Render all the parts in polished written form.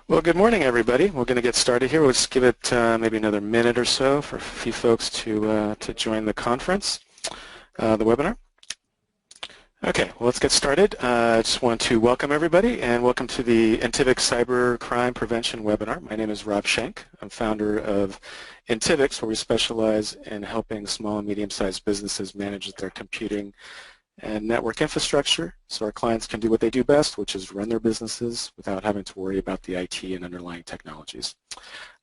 Well, good morning, everybody. We're going to get started here. We'll just give it maybe another minute or so for a few folks to join the conference, the webinar. Okay, well, let's get started. I just want to welcome everybody and welcome to the Intivix Cyber Crime Prevention webinar. My name is Rob Schenk. I'm founder of Intivix, where we specialize in helping small and medium-sized businesses manage their computing and network infrastructure so our clients can do what they do best, which is run their businesses without having to worry about the IT and underlying technologies.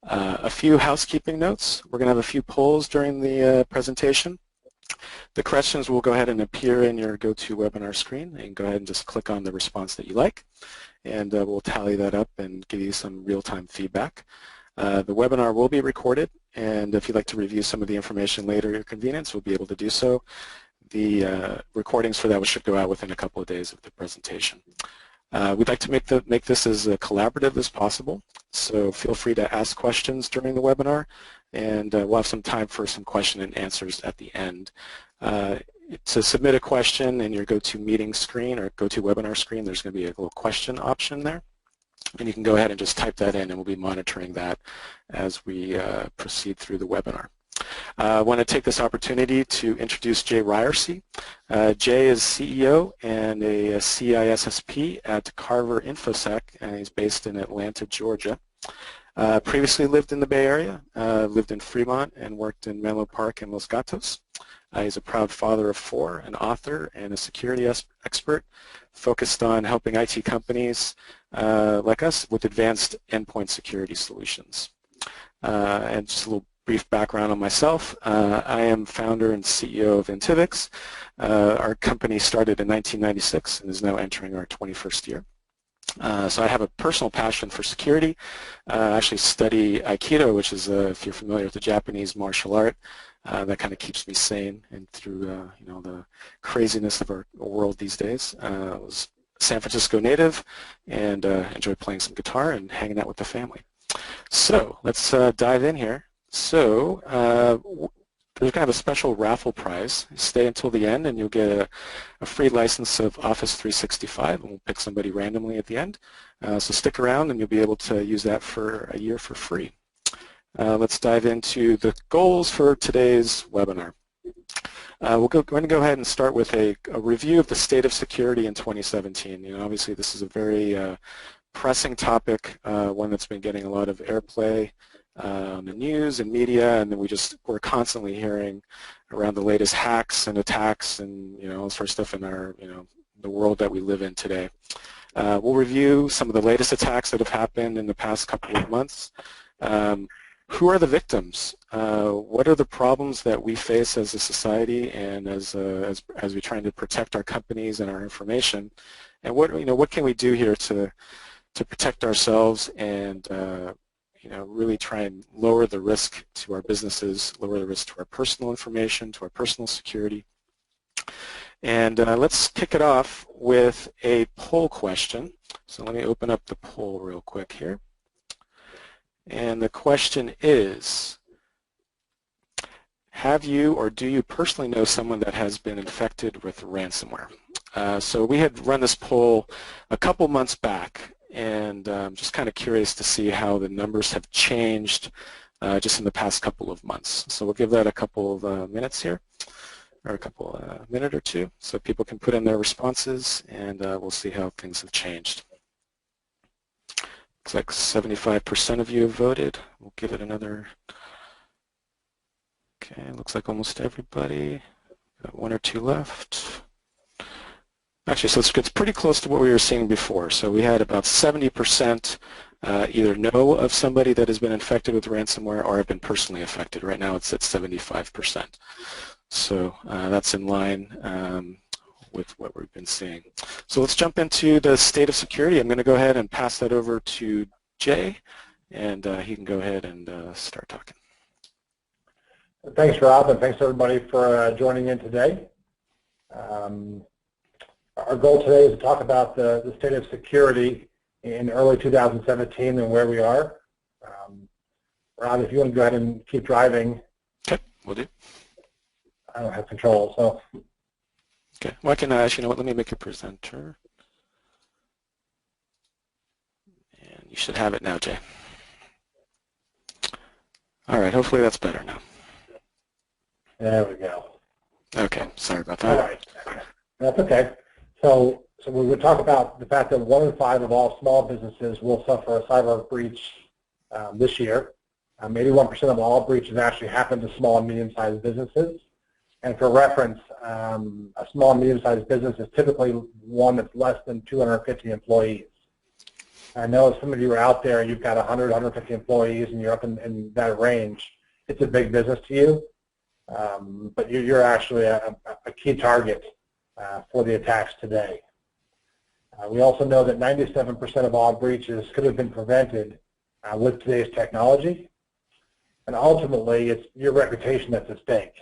A few housekeeping notes. We're going to have a few polls during the presentation. The questions will go ahead and appear in your GoToWebinar screen, and go ahead and just click on the response that you like, and we'll tally that up and give you some real-time feedback. The webinar will be recorded, and if you'd like to review some of the information later at your convenience, we'll be able to do so. The recordings for that should go out within a couple of days of the presentation. We'd like to make this as collaborative as possible, so feel free to ask questions during the webinar, and we'll have some time for some question and answers at the end. To submit a question in your GoToMeeting screen or GoToWebinar screen, there's going to be a little question option there, and you can go ahead and just type that in, and we'll be monitoring that as we proceed through the webinar. I want to take this opportunity to introduce Jay Ryerson. Jay is CEO and a CISSP at Carvir InfoSec, and he's based in Atlanta, Georgia. Previously lived in the Bay Area, lived in Fremont, and worked in Menlo Park and Los Gatos. He's a proud father of 4, an author, and a security expert focused on helping IT companies like us with advanced endpoint security solutions. And just a little brief background on myself. I am founder and CEO of Intivix. Our company started in 1996 and is now entering our 21st year. So I have a personal passion for security. I actually study Aikido, which is, if you're familiar with the Japanese martial art, that kind of keeps me sane and through you know, the craziness of our world these days. I was a San Francisco native and enjoy playing some guitar and hanging out with the family. So let's dive in here. So there's kind of a special raffle prize. Stay until the end and you'll get a free license of Office 365, and we'll pick somebody randomly at the end. So stick around and you'll be able to use that for a year for free. Let's dive into the goals for today's webinar. We're going to go ahead and start with a review of the state of security in 2017. You know, obviously this is a very pressing topic, one that's been getting a lot of airplay in the news and media, and then we're constantly hearing around the latest hacks and attacks and, you know, all sorts of stuff in our, you know, the world that we live in today. We'll review some of the latest attacks that have happened in the past couple of months. Who are the victims? What are the problems that we face as a society and as we're trying to protect our companies and our information? And what can we do here to protect ourselves and you know, really try and lower the risk to our businesses, lower the risk to our personal information, to our personal security. And let's kick it off with a poll question. So let me open up the poll real quick here. And the question is, have you or do you personally know someone that has been infected with ransomware? So we had run this poll a couple months back, and I'm just kind of curious to see how the numbers have changed just in the past couple of months. So we'll give that a couple of minutes here, or a couple minute or two, so people can put in their responses, and we'll see how things have changed. Looks like 75% of you have voted. We'll give it another. Okay, looks like almost everybody. Got 1 or 2 left. Actually, so it's pretty close to what we were seeing before. So we had about 70% either know of somebody that has been infected with ransomware or have been personally affected. Right now it's at 75%. So that's in line with what we've been seeing. So let's jump into the state of security. I'm going to go ahead and pass that over to Jay, and he can go ahead and start talking. Thanks, Rob, and thanks everybody for joining in today. Our goal today is to talk about the state of security in early 2017 and where we are. Rob, if you want to go ahead and keep driving. Okay, will do. I don't have control, so. Okay, well, I can actually, you know what, let me make a presenter. And You should have it now, Jay. All right, hopefully that's better now. There we go. Okay, sorry about that. All right. That's okay. So we would talk about the fact that 1 in 5 of all small businesses will suffer a cyber breach this year. 81% of all breaches actually happen to small and medium-sized businesses. And for reference, a small and medium-sized business is typically one that's less than 250 employees. I know some of you are out there and you've got 100, 150 employees and you're up in that range. It's a big business to you, but you're actually a key target for the attacks today. We also know that 97% of all breaches could have been prevented with today's technology. And ultimately, it's your reputation that's at stake.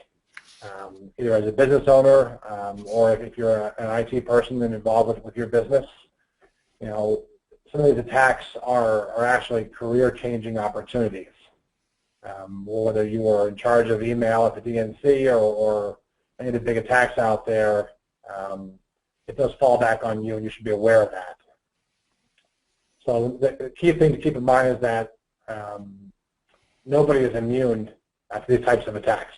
Either as a business owner or if you're an IT person and involved with your business, you know, some of these attacks are actually career-changing opportunities. Whether you are in charge of email at the DNC or any of the big attacks out there, it does fall back on you, and you should be aware of that. So the key thing to keep in mind is that nobody is immune to these types of attacks.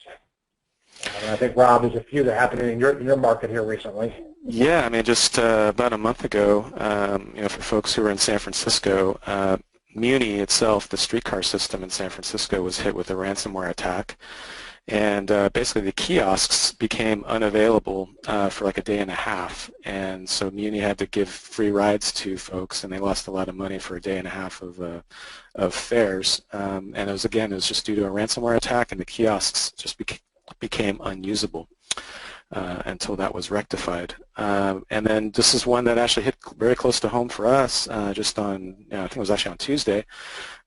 And I think, Rob, there's a few that happened in your market here recently. Yeah, I mean, just about a month ago, you know, for folks who are in San Francisco, Muni itself, the streetcar system in San Francisco, was hit with a ransomware attack. And basically the kiosks became unavailable for like a day and a half. And so Muni had to give free rides to folks, and they lost a lot of money for a day and a half of fares. And it was just due to a ransomware attack, and the kiosks just became unusable until that was rectified. And then this is one that actually hit very close to home for us just on, I think it was actually on Tuesday,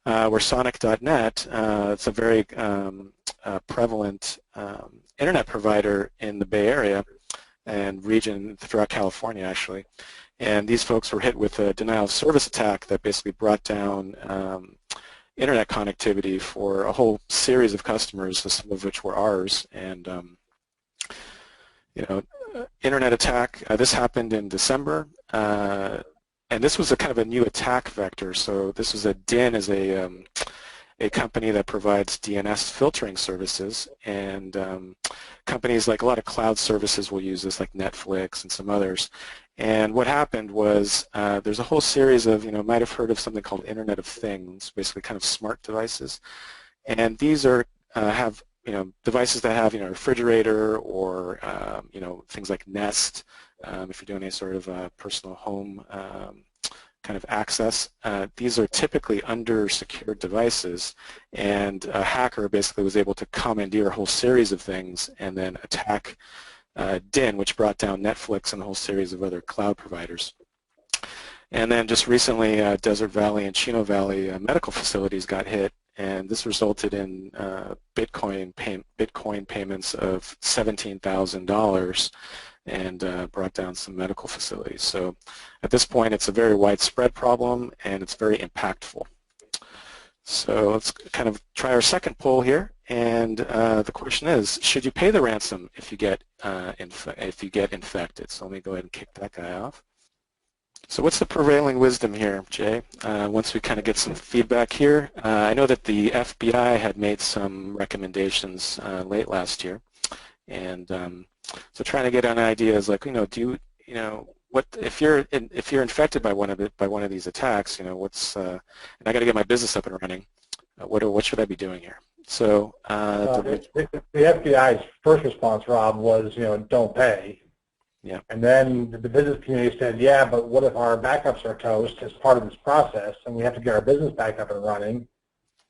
where Sonic.net, it's a very prevalent internet provider in the Bay Area and region throughout California, actually. And these folks were hit with a denial of service attack that basically brought down internet connectivity for a whole series of customers, some of which were ours. And you know, internet attack, this happened in December, and this was a kind of a new attack vector. So this was DIN is a company that provides DNS filtering services, and companies like a lot of cloud services will use this, like Netflix and some others. And what happened was there's a whole series of, you might have heard of something called Internet of Things, basically kind of smart devices. And these are have devices that have a refrigerator or things like Nest, if you're doing any sort of personal home kind of access. These are typically under-secured devices, and a hacker basically was able to commandeer a whole series of things and then attack DIN, which brought down Netflix and a whole series of other cloud providers. And then just recently, Desert Valley and Chino Valley medical facilities got hit, and this resulted in Bitcoin payments of $17,000 and brought down some medical facilities. So at this point, it's a very widespread problem, and it's very impactful. So let's kind of try our second poll here, and the question is, should you pay the ransom if you get infected? So let me go ahead and kick that guy off. So what's the prevailing wisdom here, Jay? Once we kind of get some feedback here, I know that the FBI had made some recommendations late last year, and so trying to get an idea is like, what if you're infected by one of these attacks, what's and I got to get my business up and running. What should I be doing here? So the FBI's first response, Rob, was don't pay. Yeah. And then the business community said, yeah, but what if our backups are toast as part of this process and we have to get our business back up and running?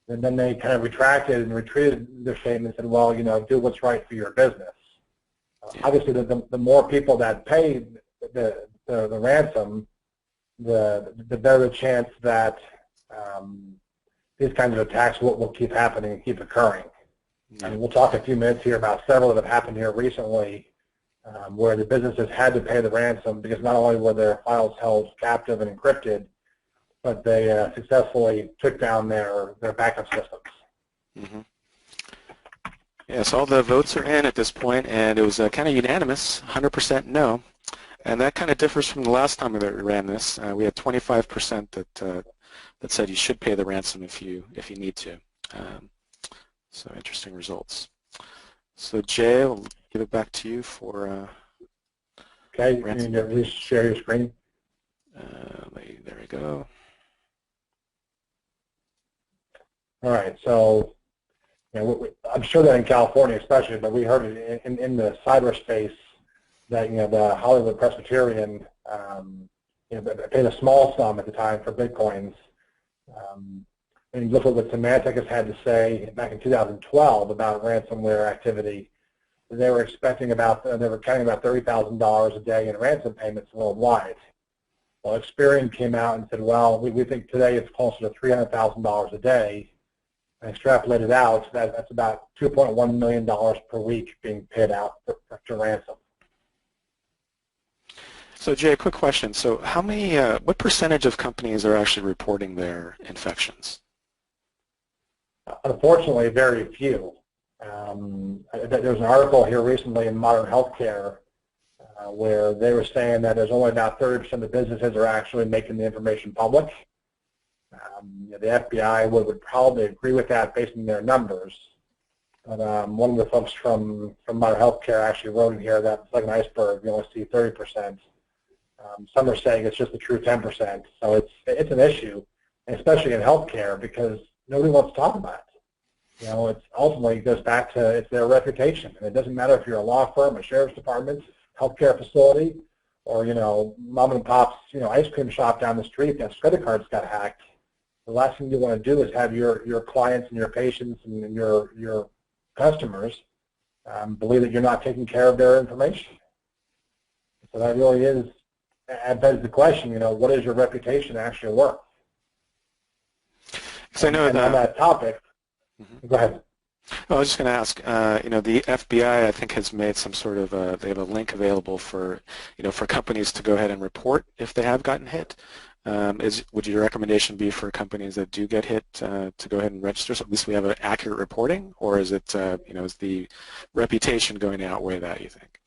And then they kind of retracted and retreated their statement and said, well, do what's right for your business. Yeah. Obviously, the more people that pay the ransom, the better the chance that these kinds of attacks will keep happening and keep occurring. Yeah. And we'll talk a few minutes here about several that have happened here recently where the businesses had to pay the ransom because not only were their files held captive and encrypted, but they successfully took down their backup systems. Mm-hmm. Yeah, so all the votes are in at this point, and it was kind of unanimous, 100% no. And that kind of differs from the last time that we ran this. We had 25% that said you should pay the ransom if you need to. So interesting results. So Jay, I'll give it back to you for okay, you need to at least share your screen. There we go. All right, so I'm sure that in California especially, but we heard it in the cyberspace that the Hollywood Presbyterian paid a small sum at the time for bitcoins. And you look at what Symantec has had to say back in 2012 about ransomware activity. They were counting about $30,000 a day in ransom payments worldwide. Well, Experian came out and said, well, we think today it's closer to $300,000 a day. And extrapolated out, that's about $2.1 million per week being paid out to ransom. So Jay, a quick question. So how many, what percentage of companies are actually reporting their infections? Unfortunately, very few. There was an article here recently in Modern Healthcare where they were saying that there's only about 30% of businesses are actually making the information public. The FBI would probably agree with that based on their numbers. But one of the folks from Modern Healthcare actually wrote in here that it's like an iceberg. You only see 30%. Some are saying it's just the true 10%. So it's an issue, especially in healthcare, because nobody wants to talk about it. It's ultimately goes back to it's their reputation, and it doesn't matter if you're a law firm, a sheriff's department, healthcare facility, or mom and pop's ice cream shop down the street that's credit cards got hacked. The last thing you want to do is have your clients and your patients and your customers believe that you're not taking care of their information. So that really is, that begs the question, what is your reputation actually worth? So I know and on that topic, go ahead. Well, I was just going to ask, the FBI, I think, has made some sort of, they have a link available for, for companies to go ahead and report if they have gotten hit. Would your recommendation be for companies that do get hit to go ahead and register, so at least we have an accurate reporting, or is it, is the reputation going to outweigh that, you think?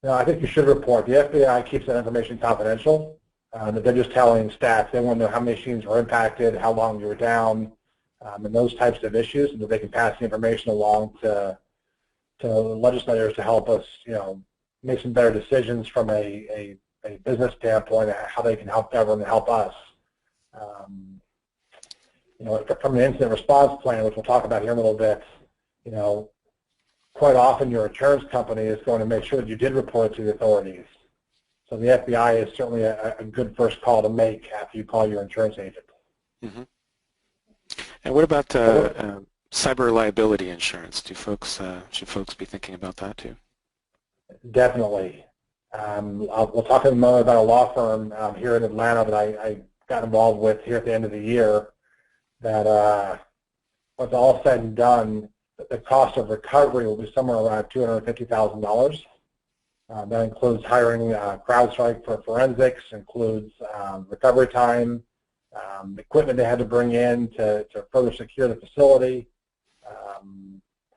No, I think you should report. The FBI keeps that information confidential. They're just telling stats. They want to know how many machines were impacted, how long you were down, and those types of issues, and that they can pass the information along to legislators to help us, make some better decisions from a business standpoint, how they can help govern and help us. From an incident response plan, which we'll talk about here in a little bit, quite often your insurance company is going to make sure that you did report it to the authorities. So the FBI is certainly a good first call to make after you call your insurance agent. Mm-hmm. And what about cyber liability insurance? Should folks be thinking about that too? Definitely. We'll talk in a moment about a law firm here in Atlanta that I got involved with here at the end of the year that once all said and done, the cost of recovery will be somewhere around $250,000. That includes hiring CrowdStrike for forensics, includes recovery time, equipment they had to bring in to further secure the facility.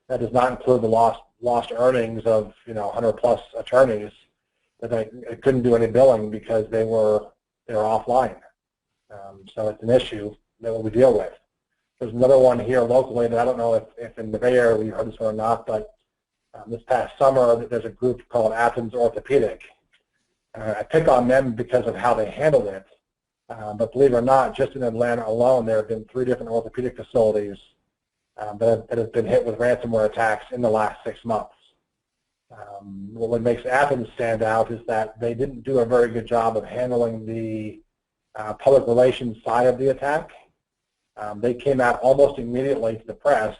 That does not include the lost earnings of 100+ attorneys that they couldn't do any billing because they were offline. So it's an issue that we deal with. There's another one here locally that I don't know if in the Bay Area we heard this one or not, but this past summer there's a group called Athens Orthopedic. I pick on them because of how they handled it, but believe it or not, just in Atlanta alone there have been 3 different orthopedic facilities that have been hit with ransomware attacks in the last 6 months. What makes Athens stand out is that they didn't do a very good job of handling the public relations side of the attack. They came out almost immediately to the press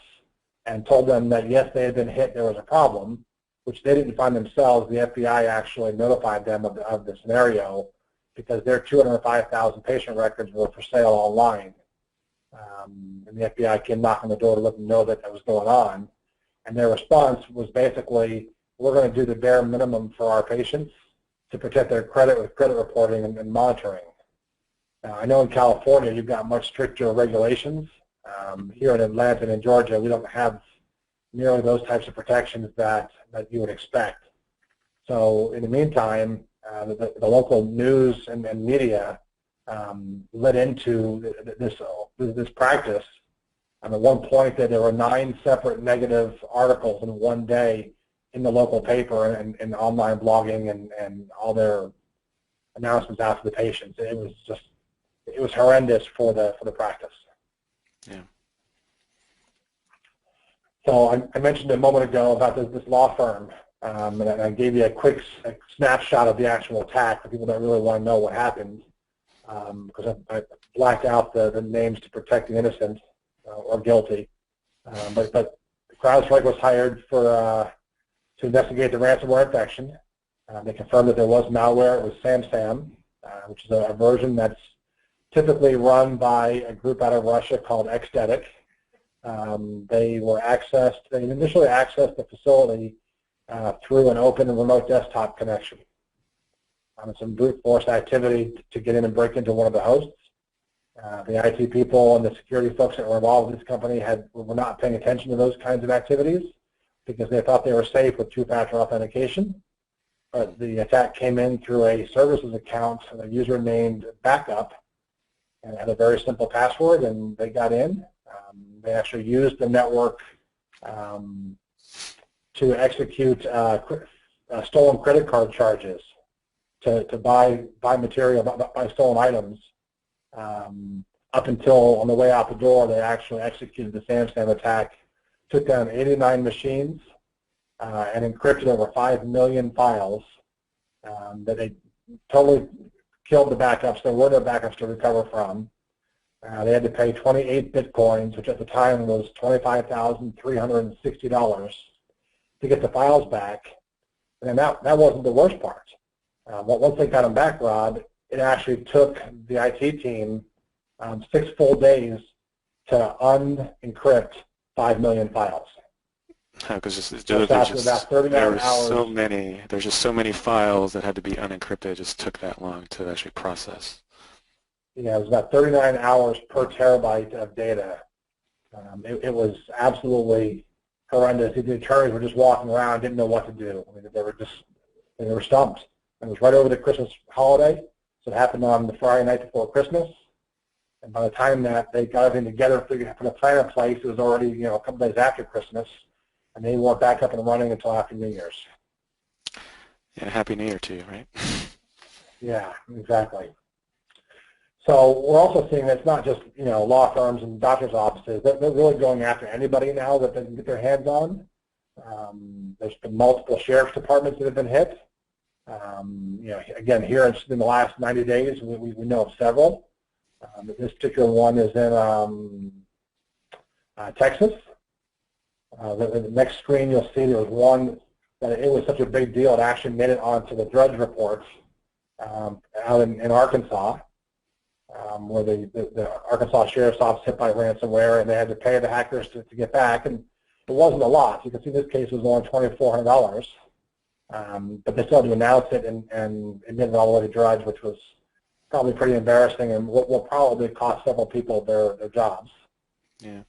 and told them that yes, they had been hit, there was a problem, which they didn't find themselves. The FBI actually notified them of the scenario because their 205,000 patient records were for sale online. And the FBI came knocking on the door to let them know that was going on. And their response was basically, we're going to do the bare minimum for our patients to protect their credit with credit reporting and monitoring. Now, I know in California you've got much stricter regulations. Here in Atlanta and in Georgia, we don't have nearly those types of protections that you would expect. So in the meantime, the local news and media led into this practice. At one point, there were 9 separate negative articles in one day in the local paper and online blogging and all their announcements out to the patients. It was horrendous for the practice. Yeah. So I mentioned a moment ago about this law firm, and I gave you a quick snapshot of the actual attack for people that really want to know what happened, because I blacked out the names to protect the innocent or guilty. But CrowdStrike was hired to investigate the ransomware infection. They confirmed that there was malware. It was SamSam, which is a version that's typically run by a group out of Russia called Xdetic. They initially accessed the facility through an open and remote desktop connection. Some brute force activity to get in and break into one of the hosts. The IT people and the security folks that were involved with this company were not paying attention to those kinds of activities because they thought they were safe with two-factor authentication. But the attack came in through a services account, a user named Backup, and had a very simple password, and they got in. They actually used the network to execute stolen credit card charges to buy material, buy stolen items. Up until on the way out the door, they actually executed the SamSam attack, took down 89 machines, and encrypted over 5 million files. That they totally killed the backups. There were no backups to recover from. They had to pay 28 bitcoins, which at the time was $25,360, to get the files back. And that wasn't the worst part. Once they got them back, Rod, it actually took the IT team 6 full days to unencrypt 5 million files. Because There's just so many files that had to be unencrypted. It just took that long to actually process. Yeah, it was about 39 hours per terabyte of data. It was absolutely horrendous. The attorneys were just walking around, didn't know what to do. I mean, they were stumped. It was right over the Christmas holiday, so it happened on the Friday night before Christmas. And by the time that they got everything together, put a plan in place, it was already a couple days after Christmas, and they weren't back up and running until after New Year's. Yeah, Happy New Year to you, right? Yeah, exactly. So we're also seeing that it's not just law firms and doctors' offices. They're really going after anybody now that they can get their hands on. There's been multiple sheriff's departments that have been hit. Again, here in the last 90 days, we know of several. This particular one is in Texas. The next screen you'll see there was one that it was such a big deal it actually made it onto the Drudge reports out in Arkansas. Where the Arkansas Sheriff's Office hit by ransomware, and they had to pay the hackers to get back, and it wasn't a lot. You can see this case was only $2,400, but they still had to announce it and admit it all the way to Drudge, which was probably pretty embarrassing and will probably cost several people their jobs. Yeah.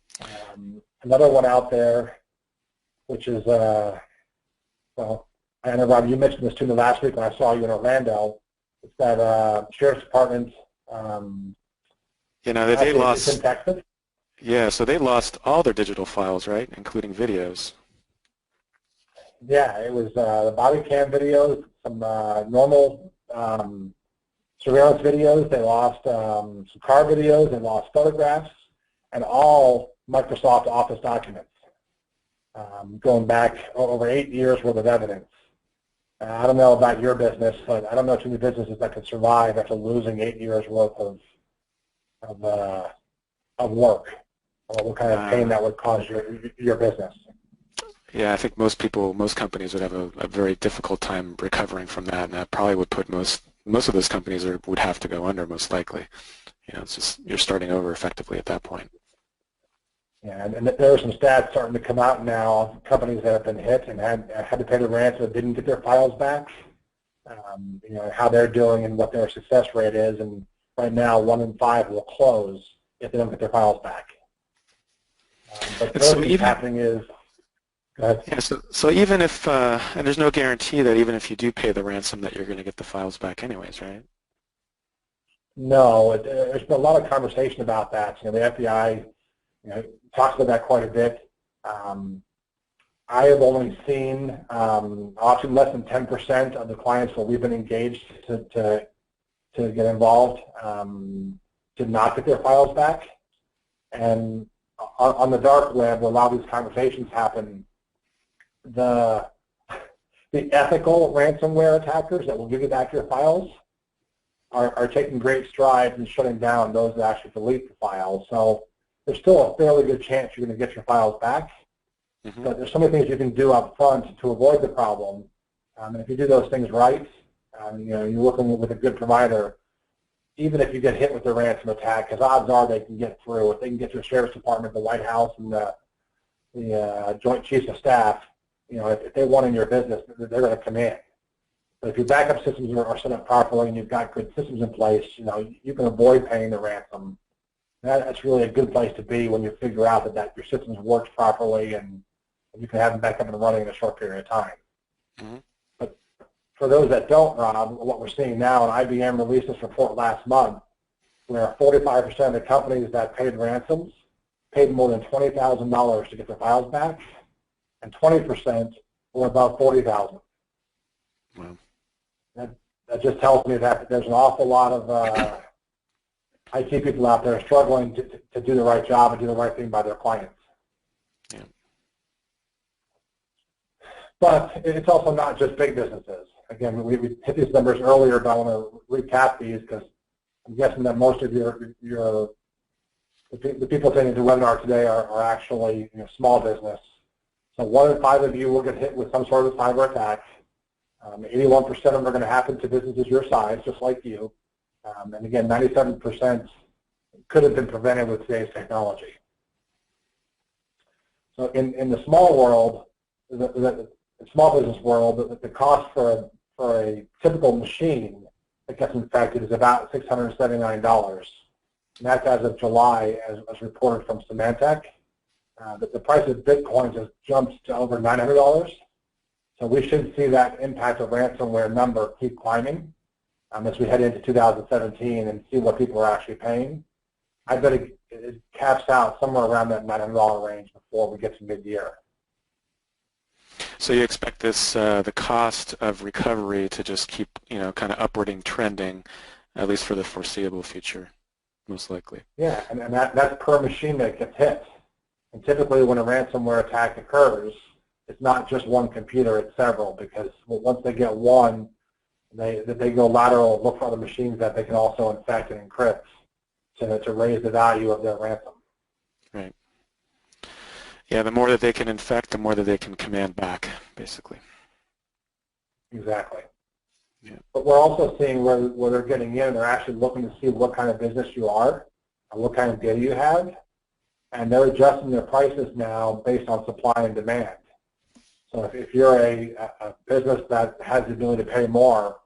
Another one out there, which is, well, I know, Rob, you mentioned this to me last week when I saw you in Orlando. It's that Sheriff's Department. They lost. It's in Texas. Yeah, so they lost all their digital files, right, including videos. Yeah, it was the body cam videos, some normal surveillance videos. They lost some car videos. They lost photographs, and all Microsoft Office documents, going back over 8 years worth of evidence. I don't know about your business, but I don't know too many businesses that could survive after losing 8 years worth of work, or what kind of pain that would cause your business. Yeah, I think most companies would have a very difficult time recovering from that, and that probably would put most of those companies would have to go under, most likely. It's just you're starting over effectively at that point. Yeah, and there are some stats starting to come out now of companies that have been hit and had to pay the ransom and didn't get their files back. How they're doing and what their success rate is, and right now 1 in 5 will close if they don't get their files back. But the other thing happening is, Go ahead. Yeah, so even if, and there's no guarantee that even if you do pay the ransom that you're going to get the files back anyways, right? No, there's been a lot of conversation about that. You know, the FBI, you know, talks about that quite a bit. I have only seen often less than 10% of the clients where we've been engaged to get involved did not get their files back. And on the dark web, where a lot of these conversations happen, the ethical ransomware attackers that will give you back your files are taking great strides in shutting down those that actually delete the files. So there's still a fairly good chance you're going to get your files back. Mm-hmm. But there's so many things you can do up front to avoid the problem. And if you do those things right, you know, you're working with a good provider, even if you get hit with a ransom attack, because odds are they can get through. If they can get to a sheriff's department, the White House, and the Joint Chiefs of Staff, you know, if they want in your business, they're going to come in. But if your backup systems are set up properly and you've got good systems in place, you know, you can avoid paying the ransom. That's really a good place to be when you figure out that your systems work properly and you can have them back up and running in a short period of time. Mm-hmm. But for those that don't, Rob, what we're seeing now, and IBM released this report last month, where 45% of the companies that paid ransoms paid more than $20,000 to get their files back, and 20% were above $40,000. Wow. That just tells me that there's an awful lot of IT people out there struggling to do the right job and do the right thing by their clients. Yeah. But it's also not just big businesses. Again, we hit these numbers earlier, but I want to recap these because I'm guessing that most of the people attending the webinar today are actually, you know, small business. So 1 in 5 of you will get hit with some sort of cyber attack. 81% of them are going to happen to businesses your size, just like you. And again, 97% could have been prevented with today's technology. So in the small world, the small business world, the cost for a typical machine that gets infected is about $679. And that's as of July, as reported from Symantec. The price of Bitcoin has jumped to over $900. So we should see that impact of ransomware number keep climbing as we head into 2017 and see what people are actually paying. I bet it caps out somewhere around that $900 range before we get to mid-year. So you expect this, the cost of recovery to just keep, you know, kind of upwarding trending, at least for the foreseeable future, most likely. Yeah, and that's per machine that gets hit. And typically when a ransomware attack occurs, it's not just one computer, it's several, because once they get one, they go lateral, look for other machines that they can also infect and encrypt to raise the value of their ransom. Right. Yeah, the more that they can infect, the more that they can command back, basically. Exactly. Yeah. But we're also seeing where they're getting in, they're actually looking to see what kind of business you are, and what kind of data you have, and they're adjusting their prices now based on supply and demand. So if you're a business that has the ability to pay more,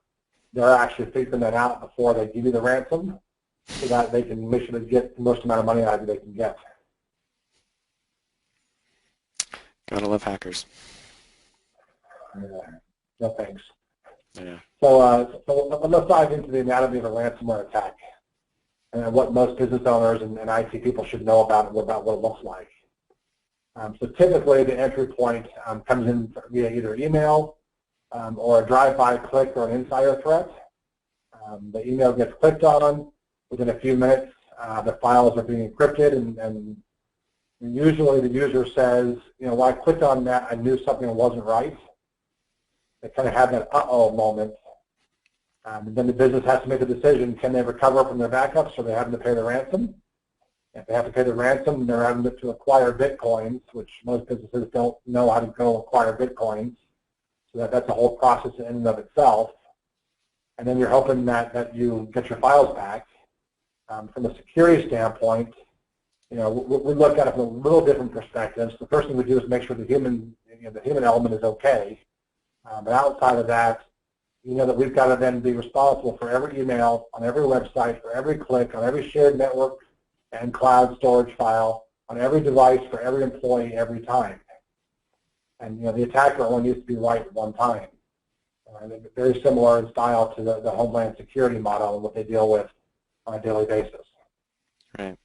they're actually figuring that out before they give you the ransom so that they can make sure to get the most amount of money out of you they can get. Gotta love hackers. No thanks. Yeah. So let's dive into the anatomy of a ransomware attack and what most business owners and IT people should know about what it looks like. So typically the entry point comes in via either email or a drive-by click or an insider threat. The email gets clicked on. Within a few minutes, the files are being encrypted, and usually the user says, you know, when I clicked on that, I knew something wasn't right. They kind of have that uh-oh moment. And then the business has to make a decision, can they recover from their backups, or are they having to pay the ransom? If they have to pay the ransom, they're having to acquire Bitcoins, which most businesses don't know how to go acquire Bitcoins. So that's a whole process in and of itself. And then you're hoping that you get your files back. From a security standpoint, you know, we look at it from a little different perspectives. The first thing we do is make sure the human element is okay. But outside of that, you know that we've got to then be responsible for every email, on every website, for every click, on every shared network and cloud storage file, on every device for every employee every time. and the attacker only needs to be right one time. Very similar in style to the Homeland Security model and what they deal with on a daily basis. Right.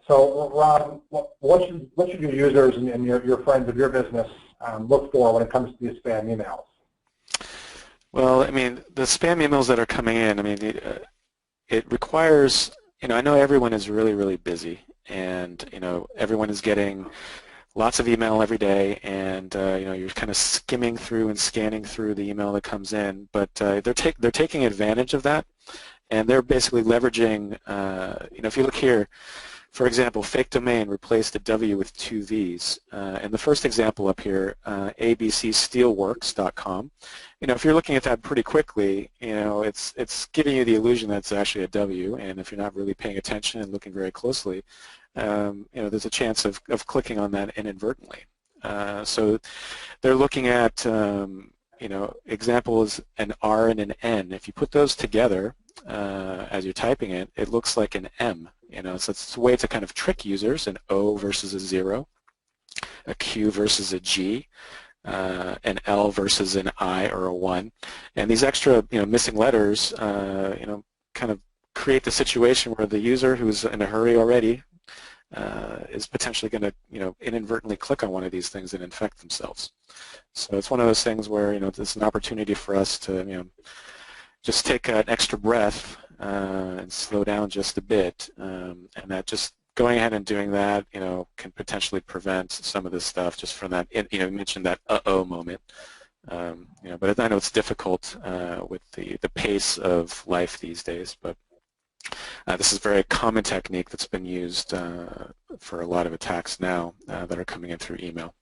So, Rob, what should your users and your friends of your business look for when it comes to these spam emails? Well, I mean, the spam emails that are coming in, I mean, it requires, I know everyone is really, really busy, and, everyone is getting lots of email every day, and, you're kind of skimming through and scanning through the email that comes in, but they're taking advantage of that, and they're basically leveraging, if you look here, for example, fake domain replaced a W with 2 V's. And the first example up here, abcsteelworks.com. If you're looking at that pretty quickly, it's giving you the illusion that it's actually a W. And if you're not really paying attention and looking very closely, there's a chance of clicking on that inadvertently. So they're looking at, examples an R and an N. If you put those together as you're typing it, it looks like an M. So it's a way to kind of trick users, an O versus a 0, a Q versus a G, an L versus an I or a 1. And these extra, missing letters, kind of create the situation where the user who's in a hurry already is potentially going to, inadvertently click on one of these things and infect themselves. So it's one of those things where, there's an opportunity for us to, just take an extra breath and slow down just a bit, and that just going ahead and doing that, can potentially prevent some of this stuff just from that, you mentioned that uh-oh moment, but I know it's difficult with the pace of life these days, but this is a very common technique that's been used for a lot of attacks now that are coming in through email.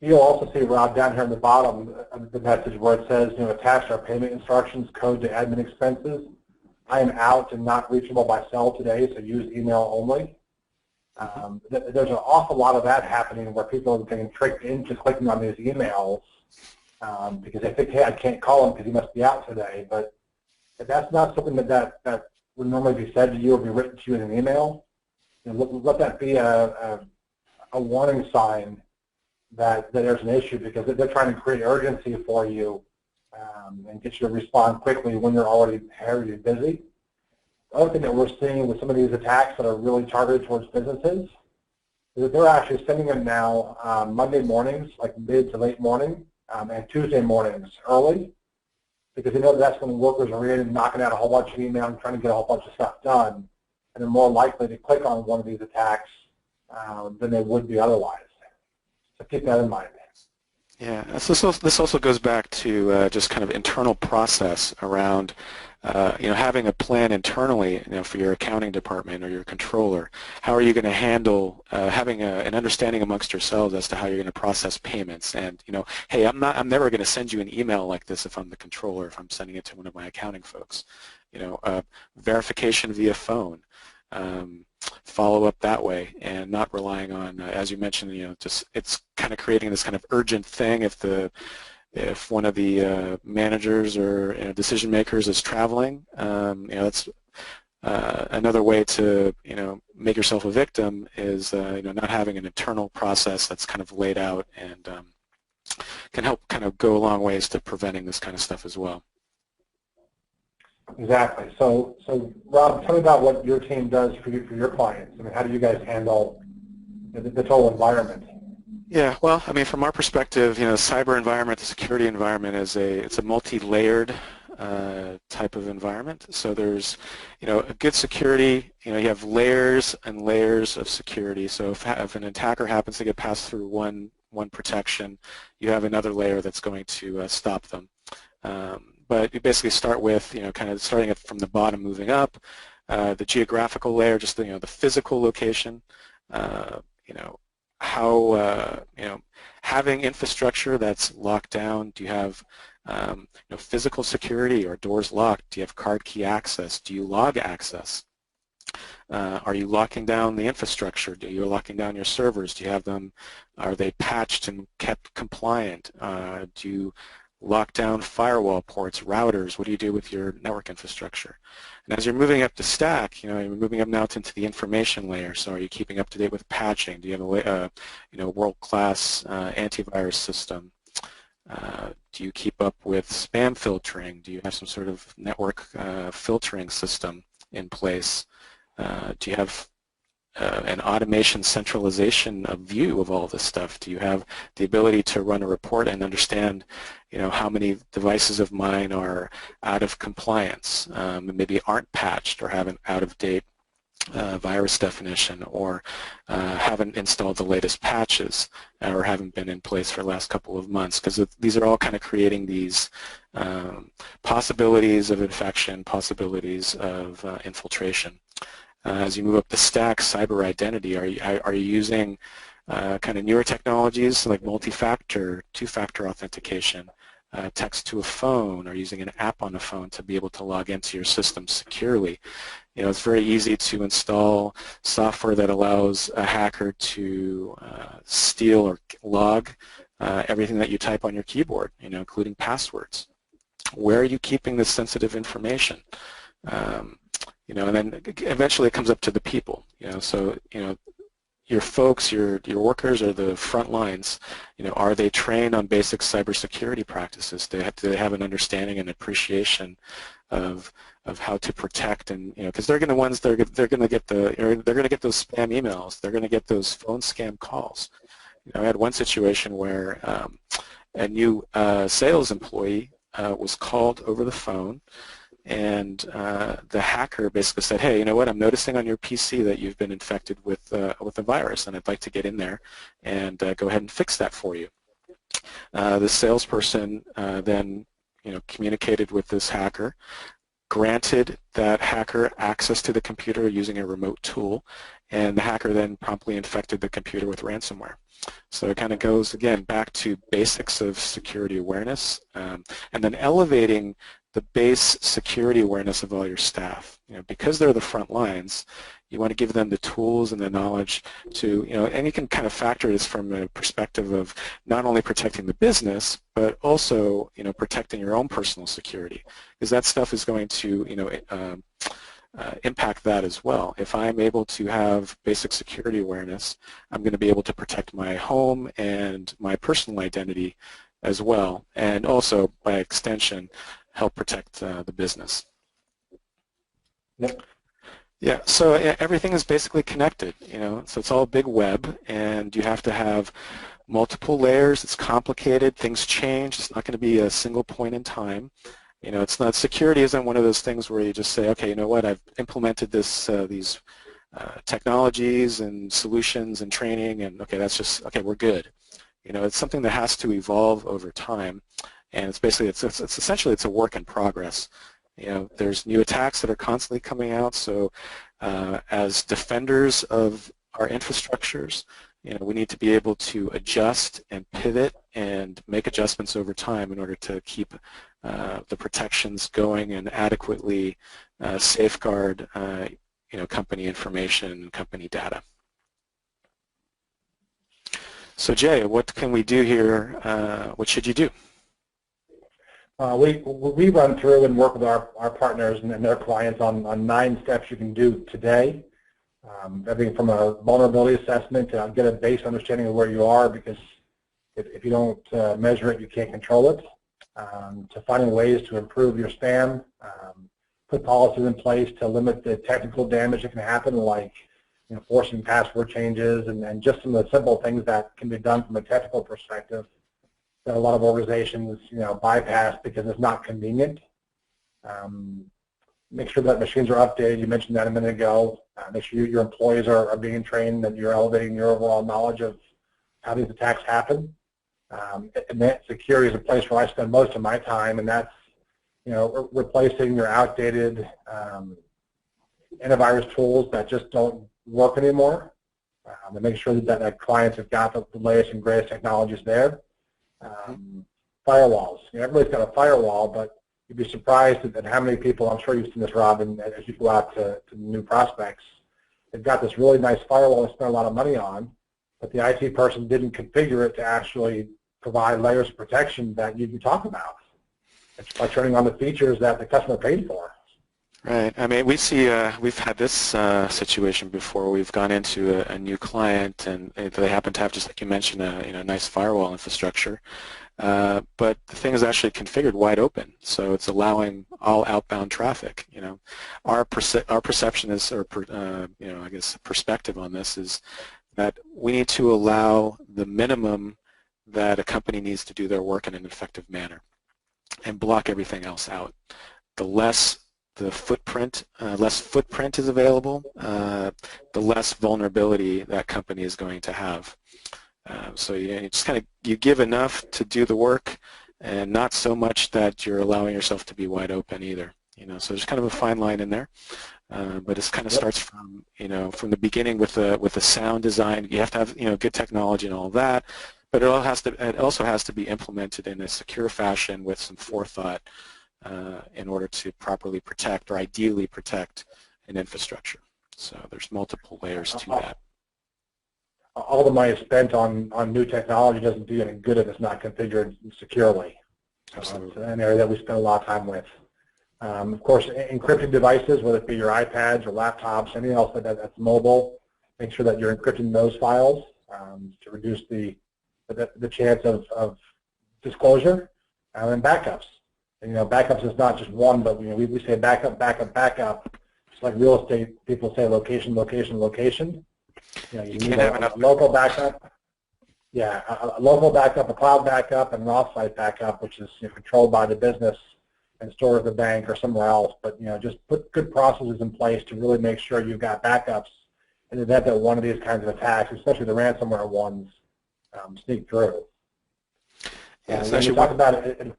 You'll also see, Rob, down here on the bottom of the message where it says, attach our payment instructions, code to admin expenses. I am out and not reachable by cell today, so use email only. There's an awful lot of that happening where people are getting tricked into clicking on these emails because they think, hey, I can't call him because he must be out today. But if that's not something that would normally be said to you or be written to you in an email, let that be a warning sign that there's an issue, because they're trying to create urgency for you and get you to respond quickly when you're already very busy. The other thing that we're seeing with some of these attacks that are really targeted towards businesses is that they're actually sending them now Monday mornings, like mid to late morning, and Tuesday mornings early, because they know that's when workers are in and knocking out a whole bunch of email and trying to get a whole bunch of stuff done, and they're more likely to click on one of these attacks than they would be otherwise. So keep that in mind. Yeah, so this also goes back to just kind of internal process around, having a plan internally, for your accounting department or your controller. How are you going to handle having an understanding amongst yourselves as to how you're going to process payments? And hey, I'm never going to send you an email like this if I'm the controller, if I'm sending it to one of my accounting folks. Verification via phone. Follow up that way, and not relying on, as you mentioned, just it's kind of creating this kind of urgent thing if one of the managers or decision makers is traveling. That's another way to make yourself a victim is not having an internal process that's kind of laid out, and can help kind of go a long ways to preventing this kind of stuff as well. Exactly. So Rob, tell me about what your team does for your clients. I mean, how do you guys handle the total environment? Yeah, well, I mean, from our perspective, cyber environment, the security environment it's a multi-layered type of environment. So there's, a good security, you have layers and layers of security. So if an attacker happens to get passed through one protection, you have another layer that's going to stop them. But you basically start with, kind of starting it from the bottom, moving up, the geographical layer, just the physical location, how, having infrastructure that's locked down. Do you have, physical security? Or doors locked? Do you have card key access? Do you log access? Are you locking down the infrastructure? Do you locking down your servers? Do you have them? Are they patched and kept compliant? Do you lock down firewall ports, routers? What do you do with your network infrastructure? And as you're moving up the stack, you're moving up now into the information layer. So are you keeping up to date with patching? Do you have a world-class antivirus system? Do you keep up with spam filtering? Do you have some sort of network filtering system in place? Do you have an automation centralization of view of all this stuff? Do you have the ability to run a report and understand, how many devices of mine are out of compliance, and maybe aren't patched or have an out-of-date virus definition, or haven't installed the latest patches, or haven't been in place for the last couple of months? Because these are all kind of creating these possibilities of infection, possibilities of infiltration. As you move up the stack, cyber identity, are you using kind of newer technologies like multi-factor, two-factor authentication, text to a phone, or using an app on a phone to be able to log into your system securely? It's very easy to install software that allows a hacker to steal or log everything that you type on your keyboard, including passwords. Where are you keeping this sensitive information? And then eventually it comes up to the people. So your folks, your workers are the front lines. Are they trained on basic cybersecurity practices? Do they have an understanding and appreciation of how to protect, and because they're going to get those spam emails, they're going to get those phone scam calls. I had one situation where a new sales employee was called over the phone, and the hacker basically said, hey, you know what, I'm noticing on your PC that you've been infected with a virus, and I'd like to get in there and go ahead and fix that for you. The salesperson then communicated with this hacker, granted that hacker access to the computer using a remote tool, and the hacker then promptly infected the computer with ransomware. So it kind of goes, again, back to basics of security awareness, and then elevating the base security awareness of all your staff. Because they're the front lines, you want to give them the tools and the knowledge to, and you can kind of factor this from a perspective of not only protecting the business, but also, protecting your own personal security, because that stuff is going to, impact that as well. If I'm able to have basic security awareness, I'm going to be able to protect my home and my personal identity as well, and also, by extension, help protect the business. Yep. Yeah, so everything is basically connected, so it's all a big web, and you have to have multiple layers. It's complicated. Things change. It's not going to be a single point in time. It's not, security isn't one of those things where you just say, okay, you know what, I've implemented these technologies and solutions and training, and okay, that's just, okay, we're good. It's something that has to evolve over time. And it's basically, it's essentially, it's a work in progress. There's new attacks that are constantly coming out. So as defenders of our infrastructures, we need to be able to adjust and pivot and make adjustments over time in order to keep the protections going and adequately safeguard, company information and company data. So Jay, what can we do here? What should you do? We run through and work with our partners and their clients on 9 steps you can do today. Everything from a vulnerability assessment to get a base understanding of where you are, because if you don't measure it, you can't control it, to finding ways to improve your spam, put policies in place to limit the technical damage that can happen, like forcing password changes, and just some of the simple things that can be done from a technical perspective that a lot of organizations, bypass because it's not convenient. Make sure that machines are updated. You mentioned that a minute ago. Make sure your employees are being trained and you're elevating your overall knowledge of how these attacks happen. Advanced security is a place where I spend most of my time, and that's, replacing your outdated antivirus tools that just don't work anymore, and make sure that clients have got the latest and greatest technologies there. Firewalls. Everybody's got a firewall, but you'd be surprised at how many people, I'm sure you've seen this, Robin, as you go out to new prospects, they've got this really nice firewall they spend a lot of money on, but the IT person didn't configure it to actually provide layers of protection that you talk about. It's by turning on the features that the customer paid for. Right. I mean, we see we've had this situation before. We've gone into a new client, and they happen to have, just like you mentioned, a nice firewall infrastructure. But the thing is actually configured wide open, so it's allowing all outbound traffic. Our perception is, or I guess perspective on this is that we need to allow the minimum that a company needs to do their work in an effective manner, and block everything else out. The less the less footprint is available, the less vulnerability that company is going to have. So you just you give enough to do the work, and not so much that you're allowing yourself to be wide open either. So there's kind of a fine line in there, but it kind of starts from from the beginning with a sound design. You have to have good technology and all that, but it also has to be implemented in a secure fashion with some forethought in order to properly protect, or ideally protect, an infrastructure. So there's multiple layers to that. All the money spent on new technology doesn't do any good if it's not configured securely. Absolutely. It's an area that we spend a lot of time with. Of course, encrypting devices, whether it be your iPads or laptops, anything else that's mobile, make sure that you're encrypting those files to reduce the chance of disclosure, and backups. And, backups is not just one, but we say backup, backup, backup. It's like real estate. People say location, location, location. You need a local backup. Yeah, a local backup, a cloud backup, and an offsite backup, which is controlled by the business and stored at the bank or somewhere else. But just put good processes in place to really make sure you've got backups in the event that one of these kinds of attacks, especially the ransomware ones, sneak through. Yeah, so when you talk about it,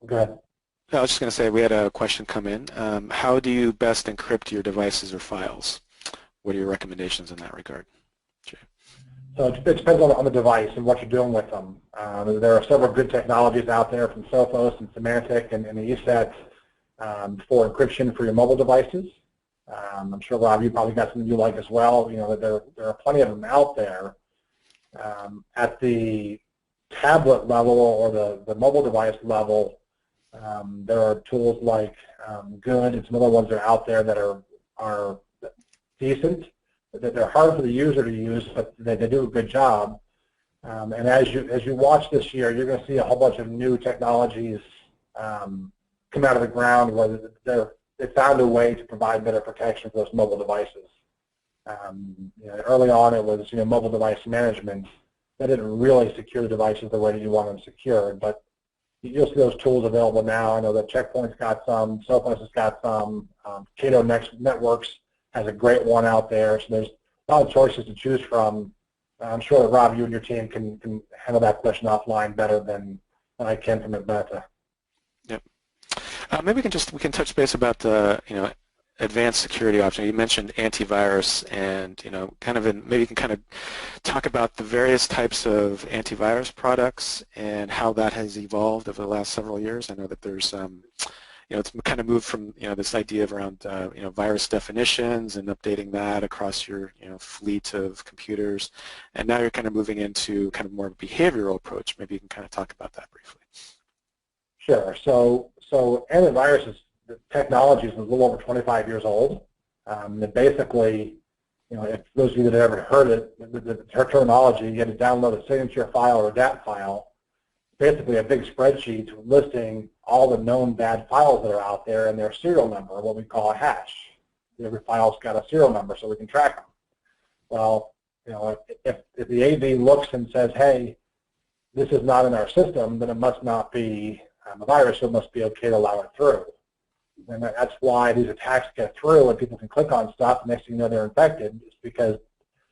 go ahead. I was just going to say, we had a question come in. How do you best encrypt your devices or files? What are your recommendations in that regard, Jay? So it depends on the device and what you're doing with them. There are several good technologies out there, from Sophos and Symantec and the ESET for encryption for your mobile devices. I'm sure, Rob, you probably got something you like as well. There are plenty of them out there. At the tablet level or the mobile device level, there are tools like Good and some other ones that are out there that are decent. They're hard for the user to use, but they do a good job. And as you watch this year, you're going to see a whole bunch of new technologies come out of the ground where they found a way to provide better protection for those mobile devices. Early on, it was mobile device management. That didn't really secure the devices the way that you want them secured, but you'll see those tools available now. I know that Checkpoint's got some, Sophos has got some, Cato Networks has a great one out there. So there's a lot of choices to choose from. I'm sure that Rob, you and your team can handle that question offline better than I can from Atlanta. Yep. Maybe we can touch base about the advanced security option. You mentioned antivirus, and maybe you can kind of talk about the various types of antivirus products and how that has evolved over the last several years. I know that there's it's kind of moved from this idea of around virus definitions and updating that across your fleet of computers, and now you're kind of moving into kind of more of a behavioral approach. Maybe you can kind of talk about that briefly. Sure. So antivirus technology is a little over 25 years old. And basically, if those of you that have ever heard it, the terminology, you had to download a signature file or a DAT file, basically a big spreadsheet listing all the known bad files that are out there and their serial number, what we call a hash. Every file's got a serial number so we can track them. Well, if the AV looks and says, hey, this is not in our system, then it must not be a virus, so it must be okay to allow it through. And that's why these attacks get through and people can click on stuff, and next thing you know they're infected. It's because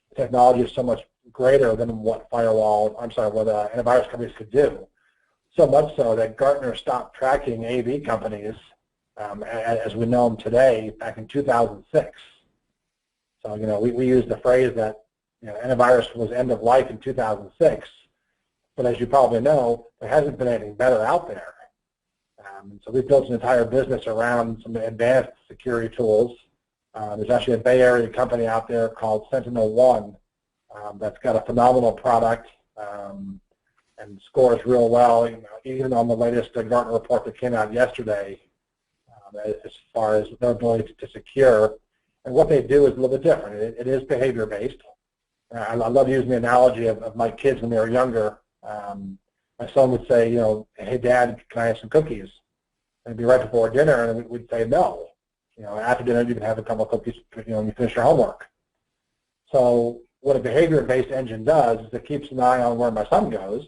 the technology is so much greater than what antivirus companies could do. So much so that Gartner stopped tracking AV companies as we know them today back in 2006. So, we use the phrase that antivirus was end of life in 2006. But as you probably know, there hasn't been anything better out there. So we've built an entire business around some advanced security tools. There's actually a Bay Area company out there called Sentinel-1 that's got a phenomenal product. and scores real well, even on the latest Gartner report that came out yesterday, as far as their ability to secure. And what they do is a little bit different. It is behavior-based. I love using the analogy of my kids when they were younger. My son would say, hey, Dad, can I have some cookies? And it'd be right before dinner, and we'd say no. After dinner, you can have a couple of cookies, when you finish your homework. So what a behavior-based engine does is it keeps an eye on where my son goes,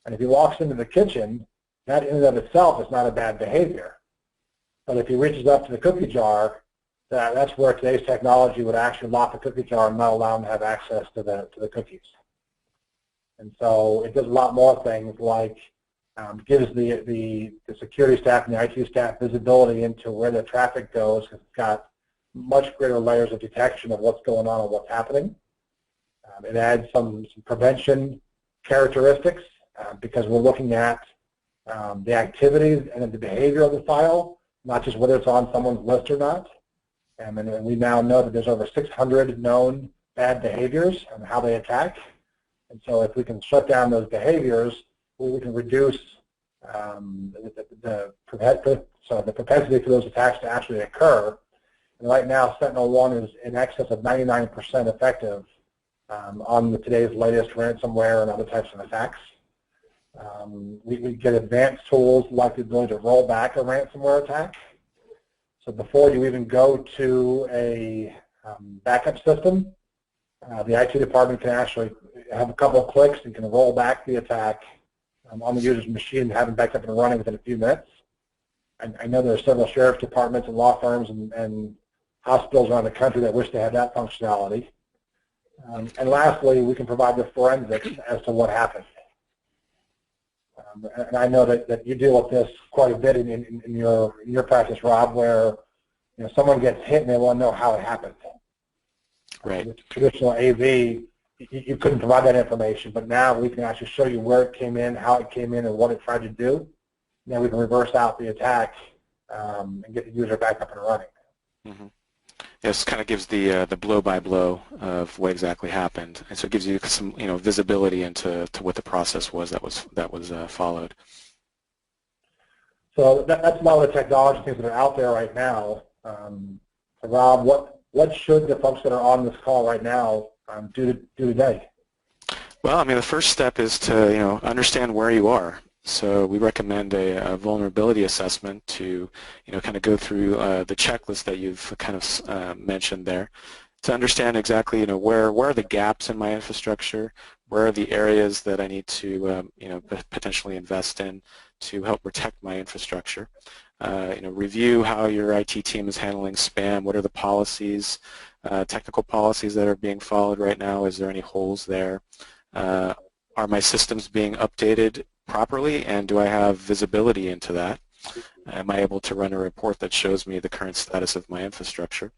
and if he walks into the kitchen, that in and of itself is not a bad behavior. But if he reaches up to the cookie jar, that's where today's technology would actually lock the cookie jar and not allow him to have access to the cookies. And so it does a lot more things like gives the security staff and the IT staff visibility into where the traffic goes, because it's got much greater layers of detection of what's going on and what's happening. It adds some prevention characteristics because we're looking at the activities and the behavior of the file, not just whether it's on someone's list or not. And we now know that there's over 600 known bad behaviors and how they attack. And so if we can shut down those behaviors, we can reduce the propensity for those attacks to actually occur. And right now, Sentinel-1 is in excess of 99% effective on today's latest ransomware and other types of attacks. We get advanced tools like the ability to roll back a ransomware attack. So before you even go to a backup system, the IT department can actually have a couple of clicks and can roll back the attack on the user's machine and have it back up and running within a few minutes. I know there are several sheriff's departments and law firms and hospitals around the country that wish to have that functionality. And lastly, we can provide the forensics as to what happened. And I know that you deal with this quite a bit in your practice, Rob, where someone gets hit and they want to know how it happened. Right. With traditional AV, you couldn't provide that information, but now we can actually show you where it came in, how it came in, and what it tried to do. And then we can reverse out the attack and get the user back up and running. Mm-hmm. Yes, kind of gives the blow-by-blow of what exactly happened, and so it gives you some visibility into what the process was that was followed. So that's a lot of the technology things that are out there right now. So Rob, what should the folks that are on this call right now do today? Well, the first step is to understand where you are. So we recommend a vulnerability assessment to, kind of go through the checklist that you've kind of mentioned there to understand exactly, where are the gaps in my infrastructure, where are the areas that I need to, potentially invest in to help protect my infrastructure. Review how your IT team is handling spam. What are the policies, technical policies that are being followed right now? Is there any holes there? Are my systems being updated properly, and do I have visibility into that? Am I able to run a report that shows me the current status of my infrastructure?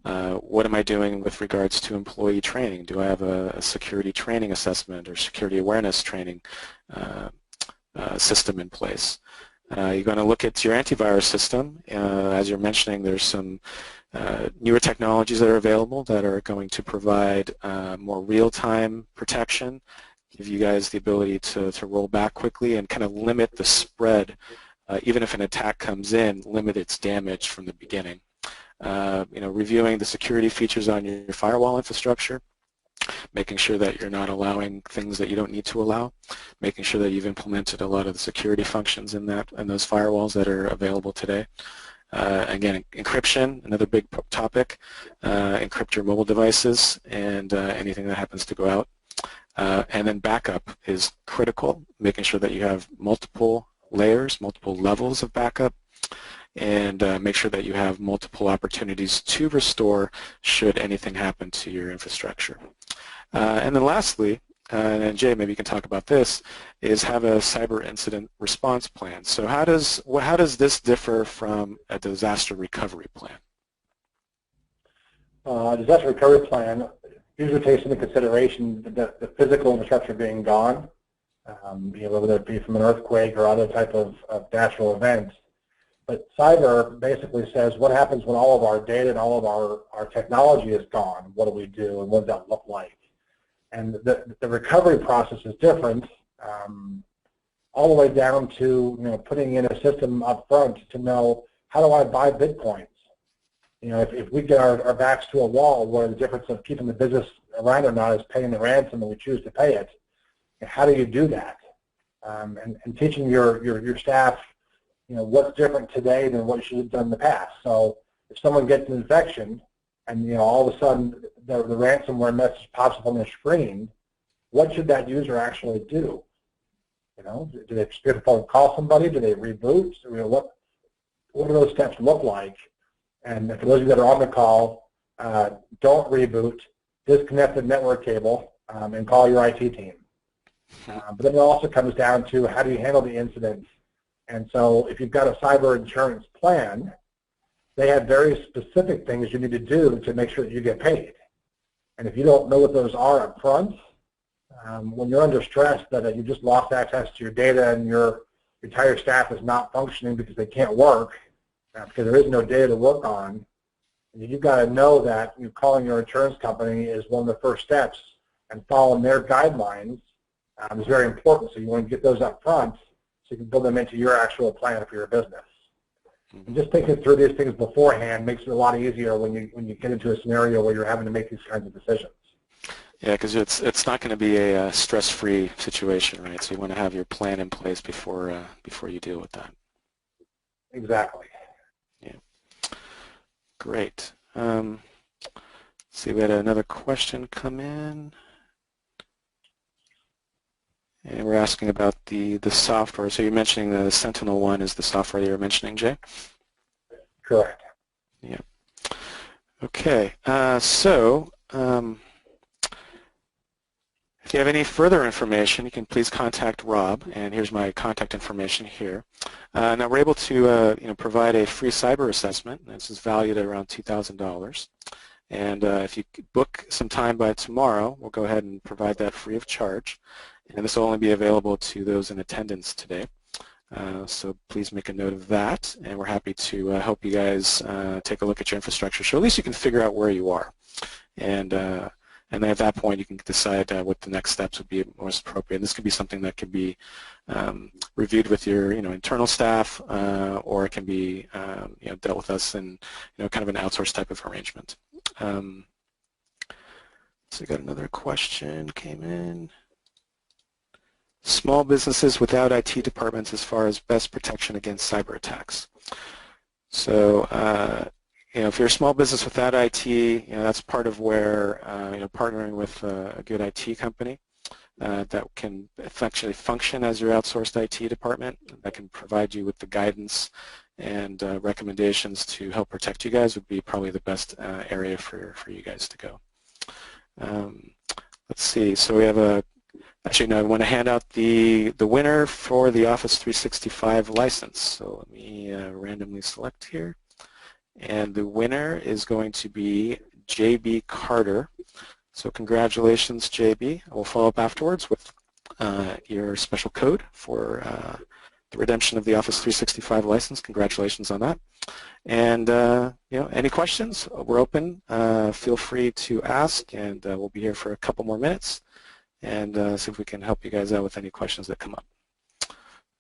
What am I doing with regards to employee training? Do I have a security training assessment or security awareness training system in place? You're going to look at your antivirus system. As you're mentioning, there's some newer technologies that are available that are going to provide more real-time protection, give you guys the ability to roll back quickly and kind of limit the spread, even if an attack comes in, limit its damage from the beginning. Reviewing the security features on your firewall infrastructure, making sure that you're not allowing things that you don't need to allow, making sure that you've implemented a lot of the security functions in those firewalls that are available today. Again, encryption, another big topic. Encrypt your mobile devices and anything that happens to go out. And then backup is critical, making sure that you have multiple layers, multiple levels of backup, and make sure that you have multiple opportunities to restore should anything happen to your infrastructure. And then lastly, and Jay, maybe you can talk about this, is have a cyber incident response plan. So how does this differ from a disaster recovery plan? Disaster recovery plan usually takes into consideration the physical infrastructure being gone, whether it be from an earthquake or other type of natural event. But cyber basically says what happens when all of our data and all of our technology is gone. What do we do, and what does that look like? And the recovery process is different all the way down to putting in a system up front to know, how do I buy Bitcoins? If we get our backs to a wall where the difference of keeping the business around or not is paying the ransom and we choose to pay it, how do you do that? And teaching your staff, what's different today than what you should have done in the past. So if someone gets an infection and all of a sudden the ransomware message pops up on their screen, what should that user actually do? Do they pick up and call somebody? Do they reboot? What do those steps look like? And for those of you that are on the call, don't reboot, disconnect the network cable, and call your IT team. But then it also comes down to, how do you handle the incidents? And so if you've got a cyber insurance plan, they have very specific things you need to do to make sure that you get paid. And if you don't know what those are up front, when you're under stress that you just lost access to your data and your entire staff is not functioning because they can't work, because there is no data to work on, you've got to know that calling your insurance company is one of the first steps, and following their guidelines is very important. So you want to get those up front so you can build them into your actual plan for your business. And just thinking through these things beforehand makes it a lot easier when you get into a scenario where you're having to make these kinds of decisions. Yeah, because it's not going to be a stress-free situation, right? So you want to have your plan in place before you deal with that. Exactly. Yeah. Great. Let's see, we had another question come in, and we're asking about the software. So you're mentioning the Sentinel one is the software that you're mentioning, Jay? Correct. Yeah. Okay. If you have any further information, you can please contact Rob, and here's my contact information here. Now we're able to provide a free cyber assessment. This is valued at around $2,000. And if you book some time by tomorrow, we'll go ahead and provide that free of charge. And this will only be available to those in attendance today. So please make a note of that, and we're happy to help you guys take a look at your infrastructure, so at least you can figure out where you are. And then at that point, you can decide what the next steps would be most appropriate. And this could be something that could be reviewed with your internal staff, or it can be dealt with us in kind of an outsourced type of arrangement. So we got another question came in. Small businesses without IT departments as far as best protection against cyber attacks. So if you're a small business without IT, that's part of where partnering with a good IT company that can actually function as your outsourced IT department, that can provide you with the guidance and recommendations to help protect you guys, would be probably the best area for you guys to go. Let's see. So we have actually, no, I want to hand out the winner for the Office 365 license. So let me randomly select here. And the winner is going to be JB Carter. So congratulations, JB. I will follow up afterwards with your special code for the redemption of the Office 365 license. Congratulations on that. And any questions? We're open. Feel free to ask, and we'll be here for a couple more minutes and see if we can help you guys out with any questions that come up.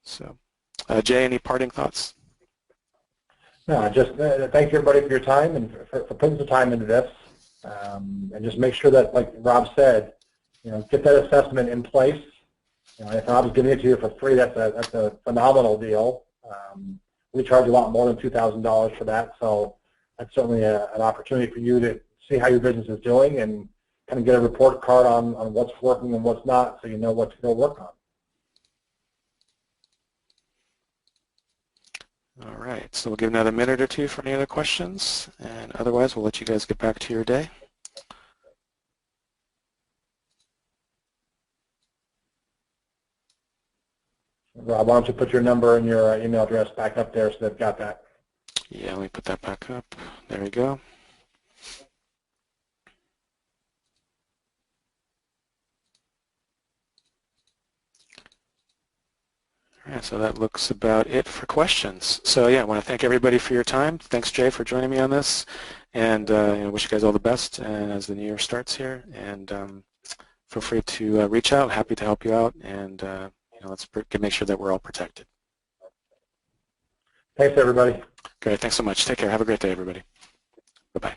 So, Jay, any parting thoughts? No, just thank you everybody for your time and for putting some time into this, and just make sure that, like Rob said, get that assessment in place. If Rob's giving it to you for free, that's a phenomenal deal. We charge a lot more than $2,000 for that, so that's certainly an opportunity for you to see how your business is doing and kind of get a report card on what's working and what's not, so you know what to go work on. All right, so we'll give another minute or two for any other questions, and otherwise we'll let you guys get back to your day. Rob, why don't you put your number and your email address back up there so they've got that. Yeah, let me put that back up. There we go. All right, so that looks about it for questions. So yeah, I want to thank everybody for your time. Thanks, Jay, for joining me on this, and wish you guys all the best as the new year starts here. And feel free to reach out. Happy to help you out, and let's make sure that we're all protected. Thanks, everybody. Great. Thanks so much. Take care. Have a great day, everybody. Bye-bye.